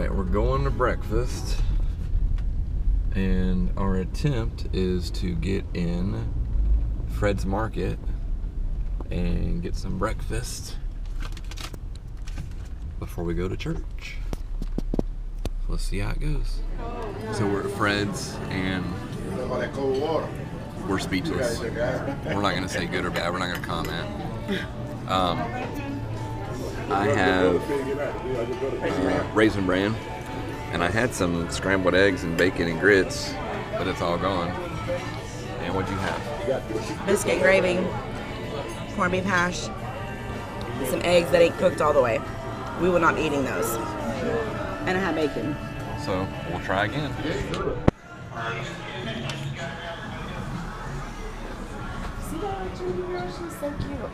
Alright, we're going to breakfast, and our attempt is to get in Fred's Market and get some breakfast before we go to church. So let's see how it goes. So we're at Fred's and we're speechless. We're not going to say good or bad, we're not going to comment. I have Raisin Bran, and I had some scrambled eggs and bacon and grits, but it's all gone. And what'd you have? Biscuit gravy, corned beef hash, some eggs that ain't cooked all the way. We will not be eating those. And I had bacon. So we'll try again. See that Judy girl? She's so cute.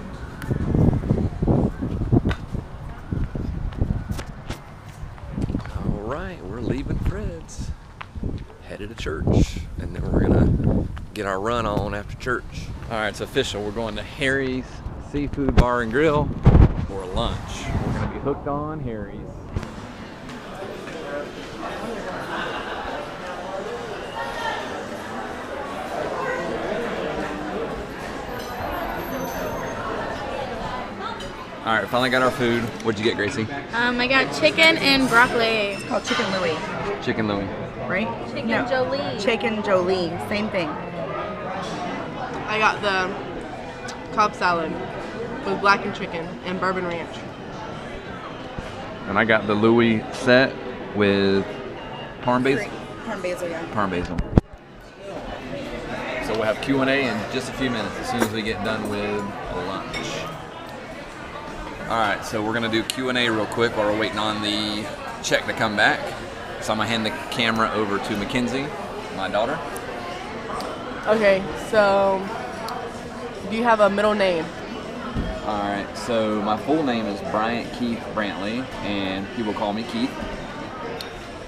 Alright, we're leaving Fred's. Headed to church. And then we're gonna get our run on after church. Alright, it's official. We're going to Harry's Seafood Bar and Grill for lunch. We're gonna be hooked on Harry's. All right, finally got our food. What'd you get, Gracie? I got chicken and broccoli. It's called Chicken Louie, Chicken Louie. right? Chicken Jolie. Chicken Jolie, same thing. I got the Cobb salad with blackened chicken and bourbon ranch. And I got the Louie set with parm basil. Parm basil, yeah. Parm basil. So we'll have Q&A in just a few minutes as soon as we get done with lunch. All right, so we're gonna do Q&A real quick while we're waiting on the check to come back. So I'm gonna hand the camera over to Mackenzie, my daughter. Okay, so do you have a middle name? All right, so my full name is Bryant Keith Brantley, and people call me Keith.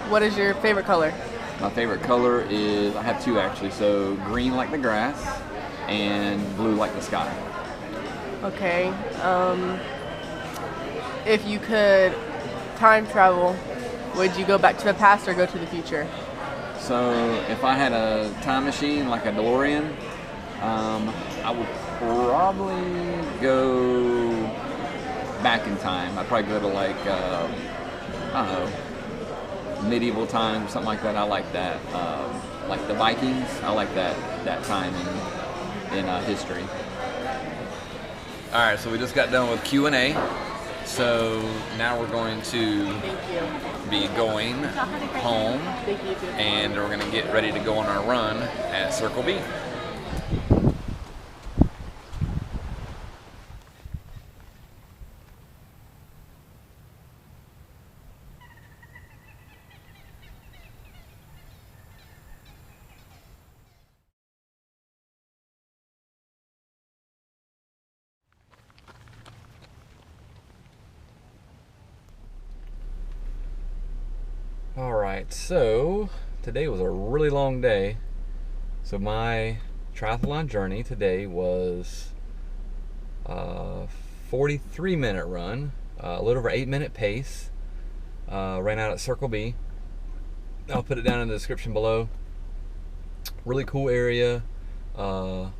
What is your favorite color? My favorite color is, I have two actually, so green like the grass and blue like the sky. Okay, if you could time travel, would you go back to the past or go to the future? So if I had a time machine like a DeLorean, I would probably go back in time. I'd probably go to like, I don't know, medieval times, something like that. I like that. Like the Vikings, I like that time in history. All right, so we just got done with Q&A. So now we're going to be going home, and we're going to get ready to go on our run at Circle B. Alright, so today was a really long day. So my triathlon journey today was a 43-minute run, a little over 8-minute pace. Ran out at Circle B. I'll put it down in the description below. Really cool area. A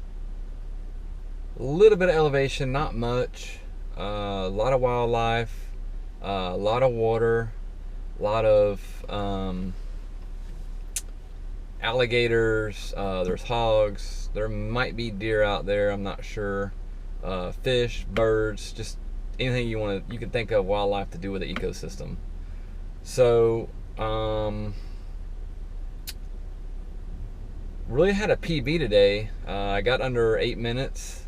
little bit of elevation, not much. A lot of wildlife, a lot of water. A lot of alligators, there's hogs, there might be deer out there, I'm not sure. Fish, birds, just anything you can think of wildlife to do with the ecosystem. So, really had a PB today. I got under 8 minutes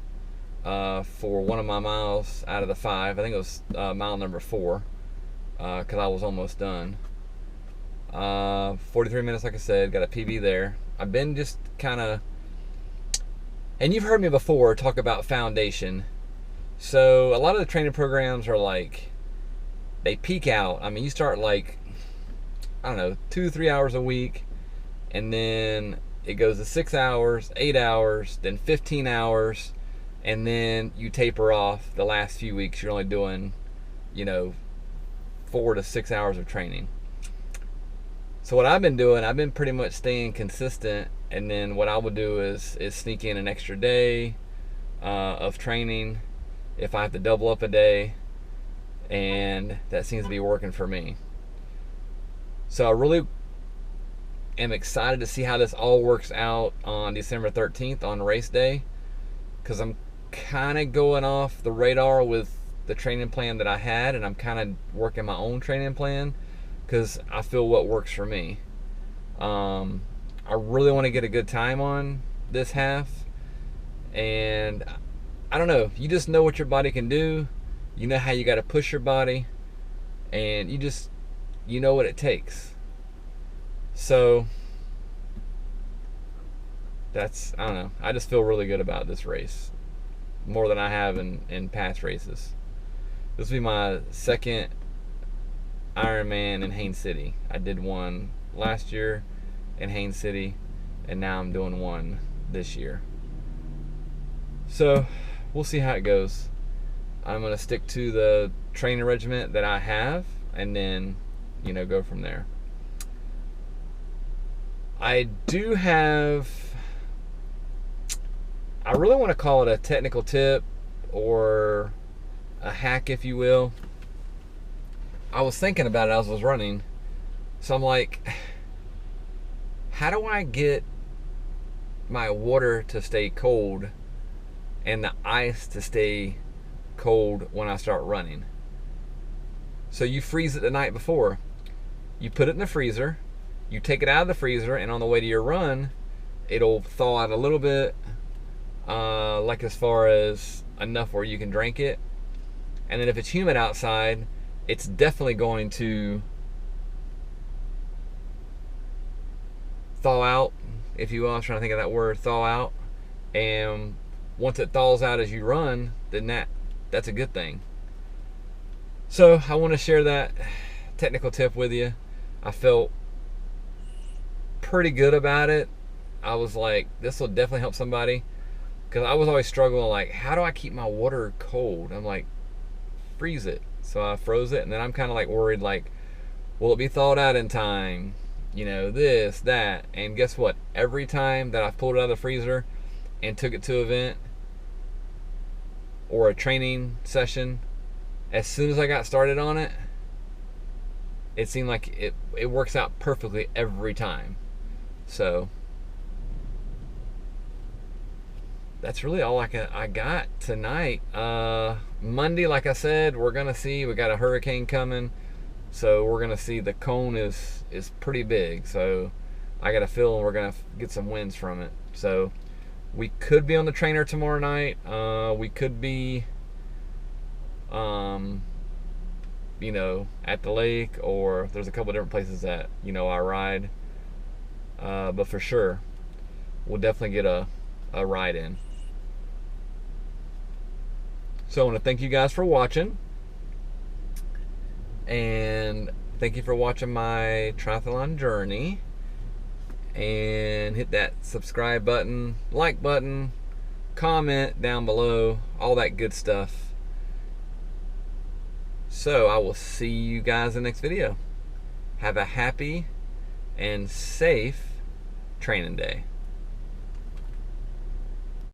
for one of my miles out of the 5. I think it was mile number 4. Because I was almost done. 43 minutes, like I said, got a PB there. I've been just kind of, and you've heard me before talk about foundation. So a lot of the training programs are like, they peak out. I mean, you start like, I don't know, 2-3 hours a week, and then it goes to 6 hours, 8 hours, then 15 hours, and then you taper off. The last few weeks you're only doing, 4 to 6 hours of training. So what I've been doing, I've been pretty much staying consistent, and then what I would do is sneak in an extra day of training if I have to double up a day, and that seems to be working for me. So I really am excited to see how this all works out on December 13th on race day, because I'm kind of going off the radar with the training plan that I had, and I'm kind of working my own training plan because I feel what works for me. I really want to get a good time on this half, and I don't know, you just know what your body can do, you know how you got to push your body, and you know what it takes. So that's, I don't know, I just feel really good about this race, more than I have in past races. This will be my second Ironman in Haines City. I did one last year in Haines City, and now I'm doing one this year. So we'll see how it goes. I'm going to stick to the training regimen that I have, and then, you know, go from there. I do have, I really want to call it a technical tip or a hack, if you will. I was thinking about it as I was running. So I'm like, how do I get my water to stay cold and the ice to stay cold when I start running? So you freeze it the night before. You put it in the freezer. You take it out of the freezer, and on the way to your run, it'll thaw out a little bit, like as far as enough where you can drink it. And then if it's humid outside, it's definitely going to thaw out, if you will. I was trying to think of that word, thaw out. And once it thaws out as you run, then that's a good thing. So I want to share that technical tip with you. I felt pretty good about it. I was like, this will definitely help somebody, because I was always struggling, like, how do I keep my water cold? I'm like, freeze it. So I froze it, and then I'm kind of like worried, like, will it be thawed out in time? You know, this, that. And guess what? Every time that I've pulled it out of the freezer and took it to an event or a training session, as soon as I got started on it, it seemed like it works out perfectly every time. So that's really all I got tonight. Monday, like I said, we're gonna see, we got a hurricane coming, so we're gonna see the cone is pretty big. So I got a feeling we're gonna get some winds from it. So we could be on the trainer tomorrow night. We could be, you know, at the lake, or there's a couple different places that, you know, I ride. But for sure, we'll definitely get a ride in. So I want to thank you guys for watching, and thank you for watching my triathlon journey, and hit that subscribe button, like button, comment down below, all that good stuff. So I will see you guys in the next video. Have a happy and safe training day.